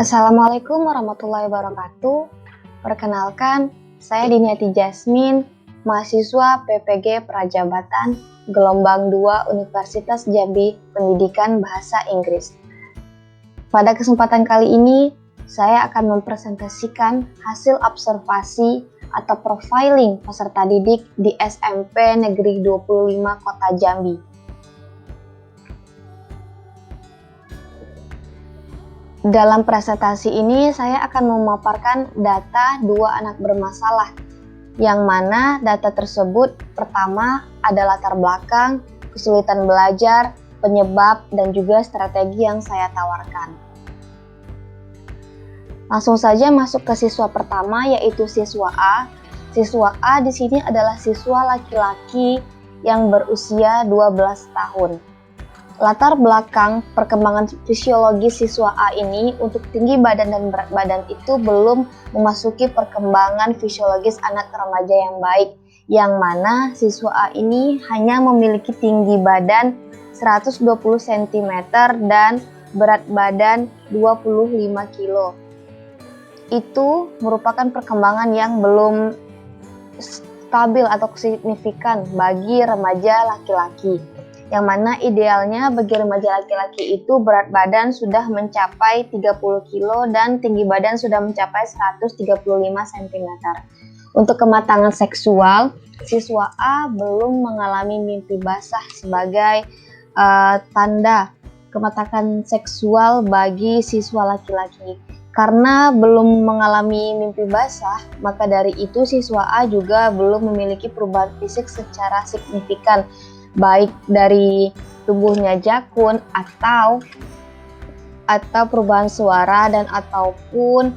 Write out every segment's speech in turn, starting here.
Assalamualaikum warahmatullahi wabarakatuh. Perkenalkan, saya Diniati Jasmine, mahasiswa PPG Prajabatan Gelombang 2 Universitas Jambi Pendidikan Bahasa Inggris. Pada kesempatan kali ini, saya akan mempresentasikan hasil observasi atau profiling peserta didik di SMP Negeri 25 Kota Jambi. Dalam presentasi ini saya akan memaparkan data dua anak bermasalah, yang mana data tersebut pertama ada latar belakang, kesulitan belajar, penyebab, dan juga strategi yang saya tawarkan. Langsung saja masuk ke siswa pertama, yaitu siswa A. Siswa A di sini adalah siswa laki-laki yang berusia 12 tahun. Latar belakang perkembangan fisiologi siswa A ini untuk tinggi badan dan berat badan itu belum memasuki perkembangan fisiologis anak remaja yang baik, yang mana siswa A ini hanya memiliki tinggi badan 120 cm dan berat badan 25 kg. Itu merupakan perkembangan yang belum stabil atau signifikan bagi remaja laki-laki, yang mana idealnya bagi remaja laki-laki itu berat badan sudah mencapai 30 kg dan tinggi badan sudah mencapai 135 cm. Untuk kematangan seksual, siswa A belum mengalami mimpi basah sebagai tanda kematangan seksual bagi siswa laki-laki. Karena belum mengalami mimpi basah, maka dari itu siswa A juga belum memiliki perubahan fisik secara signifikan, baik dari tubuhnya jakun atau perubahan suara dan ataupun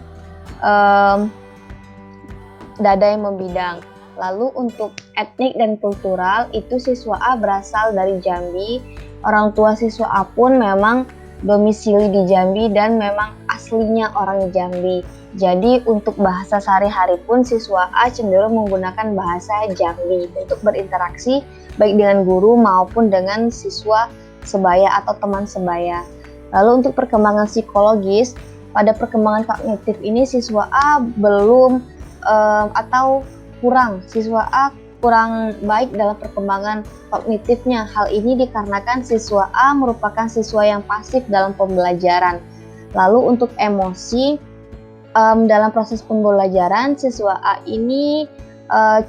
dada yang membidang. Lalu untuk etnik dan kultural, itu siswa A berasal dari Jambi. Orang tua siswa A pun memang domisili di Jambi dan memang aslinya orang Jambi. Jadi untuk bahasa sehari-hari pun siswa A cenderung menggunakan bahasa Jambi untuk berinteraksi baik dengan guru maupun dengan siswa sebaya atau teman sebaya. Lalu untuk perkembangan psikologis, pada perkembangan kognitif ini siswa A belum siswa A kurang baik dalam perkembangan kognitifnya. Hal ini dikarenakan siswa A merupakan siswa yang pasif dalam pembelajaran. Lalu untuk emosi, dalam proses pembelajaran siswa A ini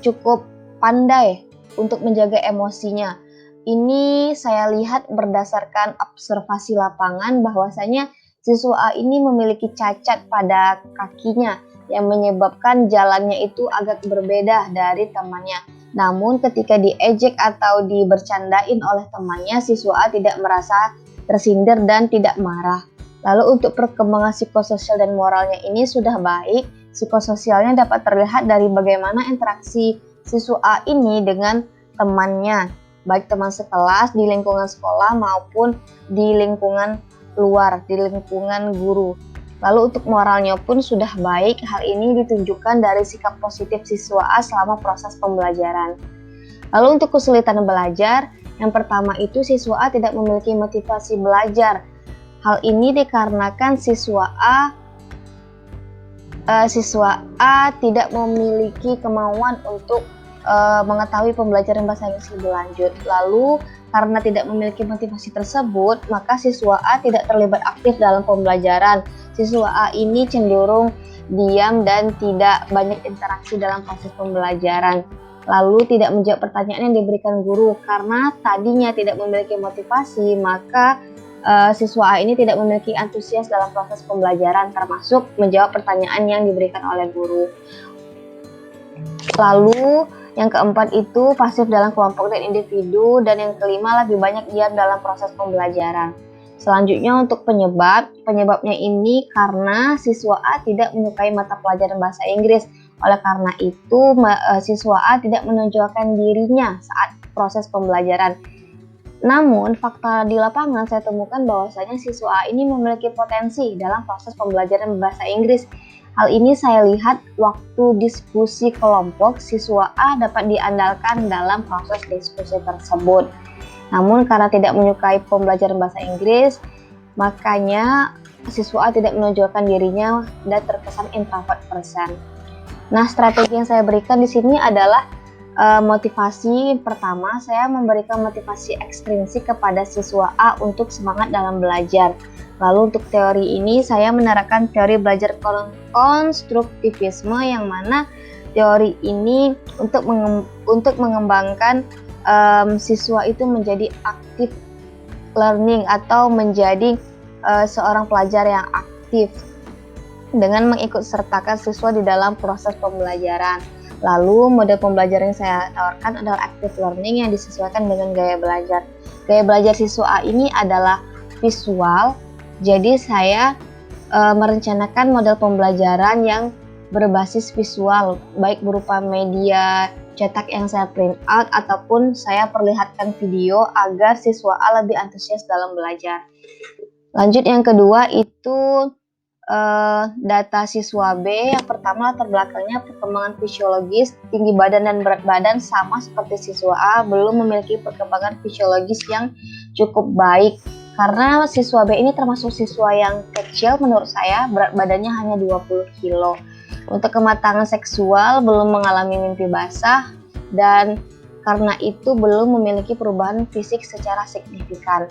cukup pandai untuk menjaga emosinya. Ini saya lihat berdasarkan observasi lapangan bahwasanya siswa A ini memiliki cacat pada kakinya yang menyebabkan jalannya itu agak berbeda dari temannya. Namun ketika diejek atau dibercandain oleh temannya, siswa A tidak merasa tersindir dan tidak marah. Lalu untuk perkembangan psikososial dan moralnya ini sudah baik. Psikososialnya dapat terlihat dari bagaimana interaksi siswa A ini dengan temannya, baik teman sekelas di lingkungan sekolah maupun di lingkungan luar, di lingkungan guru. Lalu untuk moralnya pun sudah baik. Hal ini ditunjukkan dari sikap positif siswa A selama proses pembelajaran. Lalu untuk kesulitan belajar, yang pertama itu siswa A tidak memiliki motivasi belajar. Hal ini dikarenakan siswa A tidak memiliki kemauan untuk mengetahui pembelajaran bahasa Inggris lebih lanjut. Lalu karena tidak memiliki motivasi tersebut, maka siswa A tidak terlibat aktif dalam pembelajaran. Siswa A ini cenderung diam dan tidak banyak interaksi dalam proses pembelajaran. Lalu tidak menjawab pertanyaan yang diberikan guru. Karena tadinya tidak memiliki motivasi, maka siswa A ini tidak memiliki antusias dalam proses pembelajaran, termasuk menjawab pertanyaan yang diberikan oleh guru. Lalu yang keempat itu pasif dalam kelompok dan individu, dan yang kelima lebih banyak diam dalam proses pembelajaran. Selanjutnya untuk penyebabnya ini karena siswa A tidak menyukai mata pelajaran bahasa Inggris. Oleh karena itu siswa A tidak menonjolkan dirinya saat proses pembelajaran. Namun fakta di lapangan saya temukan bahwasanya siswa A ini memiliki potensi dalam proses pembelajaran bahasa Inggris. Hal ini saya lihat waktu diskusi kelompok, siswa A dapat diandalkan dalam proses diskusi tersebut. Namun karena tidak menyukai pembelajaran bahasa Inggris, Makanya siswa A tidak menonjolkan dirinya dan terkesan introvert person. Nah, strategi yang saya berikan di sini adalah motivasi. Pertama, saya memberikan motivasi ekstrinsik kepada siswa A untuk semangat dalam belajar. Lalu untuk teori ini saya menerapkan teori belajar konstruktivisme, yang mana teori ini untuk mengembangkan siswa itu menjadi aktif learning atau menjadi seorang pelajar yang aktif dengan mengikut sertakan siswa di dalam proses pembelajaran. Lalu model pembelajaran yang saya tawarkan adalah active learning yang disesuaikan dengan gaya belajar. Gaya belajar siswa A ini adalah visual, jadi saya merencanakan model pembelajaran yang berbasis visual, baik berupa media cetak yang saya print out ataupun saya perlihatkan video agar siswa A lebih antusias dalam belajar. Lanjut yang kedua itu data siswa B. Yang pertama, latar belakangnya perkembangan fisiologis, tinggi badan dan berat badan sama seperti siswa A, belum memiliki perkembangan fisiologis yang cukup baik. Karena siswa B ini termasuk siswa yang kecil menurut saya, berat badannya hanya 20 kilo. Untuk kematangan seksual belum mengalami mimpi basah, dan karena itu belum memiliki perubahan fisik secara signifikan.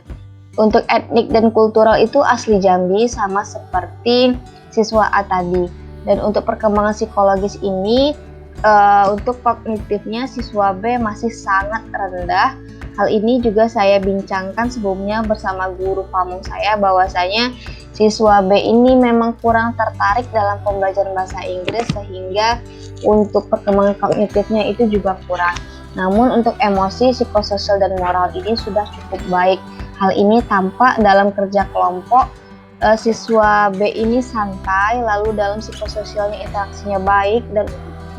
Untuk etnik dan kultural itu asli Jambi sama seperti siswa A tadi. Dan untuk perkembangan psikologis ini, untuk kognitifnya siswa B masih sangat rendah. Hal ini juga saya bincangkan sebelumnya bersama guru pamung saya, bahwasanya siswa B ini memang kurang tertarik dalam pembelajaran bahasa Inggris, sehingga untuk perkembangan kognitifnya itu juga kurang. Namun untuk emosi, psikososial, dan moral ini sudah cukup baik. Hal ini tampak dalam kerja kelompok. Siswa B ini santai, lalu dalam psikososialnya interaksinya baik, dan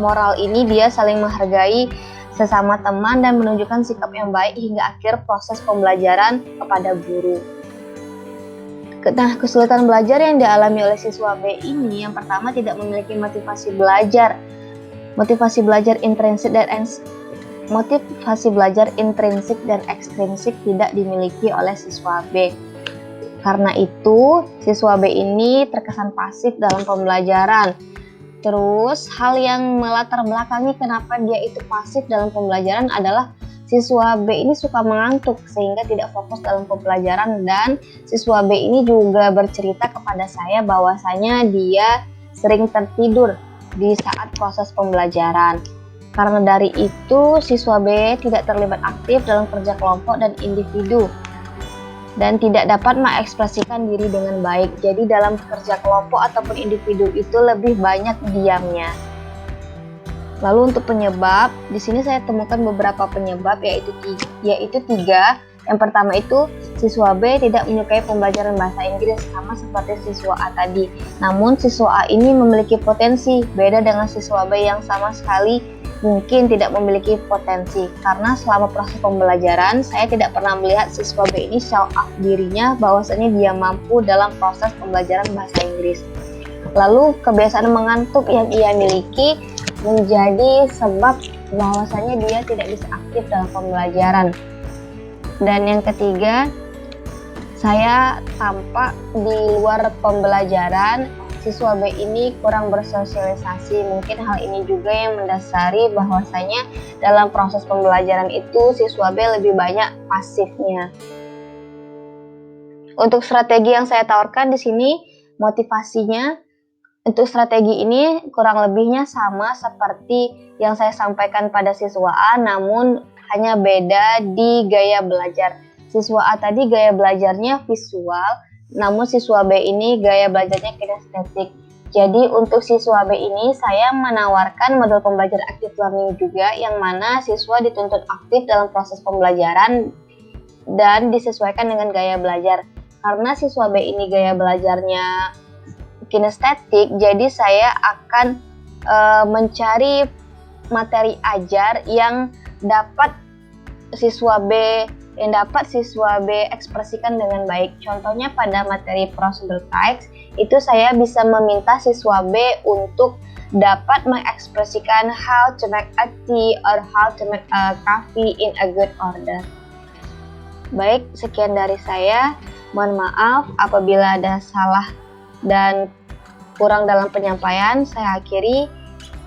moral ini dia saling menghargai sesama teman dan menunjukkan sikap yang baik hingga akhir proses pembelajaran kepada guru. Nah, kesulitan belajar yang dialami oleh siswa B ini, yang pertama, tidak memiliki motivasi belajar. Motivasi belajar intrinsik dan ekstrinsik tidak dimiliki oleh siswa B. Karena itu, siswa B ini terkesan pasif dalam pembelajaran. Terus, hal yang melatar belakangi kenapa dia itu pasif dalam pembelajaran adalah siswa B ini suka mengantuk sehingga tidak fokus dalam pembelajaran, dan siswa B ini juga bercerita kepada saya bahwasanya dia sering tertidur di saat proses pembelajaran. Karena dari itu, siswa B tidak terlibat aktif dalam kerja kelompok dan individu dan tidak dapat mengekspresikan diri dengan baik. Jadi dalam kerja kelompok ataupun individu itu lebih banyak diamnya. Lalu untuk penyebab, di sini saya temukan beberapa penyebab, yaitu tiga. Yang pertama itu siswa B tidak menyukai pembelajaran bahasa Inggris sama seperti siswa A tadi. Namun siswa A ini memiliki potensi, beda dengan siswa B yang sama sekali mungkin tidak memiliki potensi. Karena selama proses pembelajaran saya tidak pernah melihat siswa B ini show up dirinya bahwasanya dia mampu dalam proses pembelajaran bahasa Inggris. Lalu kebiasaan mengantuk yang ia miliki menjadi sebab bahwasanya dia tidak bisa aktif dalam pembelajaran. Dan yang ketiga, saya tampak di luar pembelajaran, siswa B ini kurang bersosialisasi. Mungkin hal ini juga yang mendasari bahwasanya dalam proses pembelajaran itu siswa B lebih banyak pasifnya. Untuk strategi yang saya tawarkan di sini, motivasinya untuk strategi ini kurang lebihnya sama seperti yang saya sampaikan pada siswa A, namun hanya beda di gaya belajar. Siswa A tadi gaya belajarnya visual, namun siswa B ini gaya belajarnya kinestetik. Jadi untuk siswa B ini saya menawarkan model pembelajaran active learning juga, yang mana siswa dituntut aktif dalam proses pembelajaran dan disesuaikan dengan gaya belajar. Karena siswa B ini gaya belajarnya kinestetik, jadi saya akan mencari materi ajar yang dapat siswa B ekspresikan dengan baik. Contohnya pada materi procedural text itu saya bisa meminta siswa B untuk dapat mengekspresikan how to make a tea or how to make a coffee in a good order. Baik, sekian dari saya. Mohon maaf apabila ada salah dan kurang dalam penyampaian. Saya akhiri.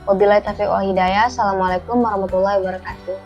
Wabillahi taufiq wal hidayah. Assalamualaikum warahmatullahi wabarakatuh.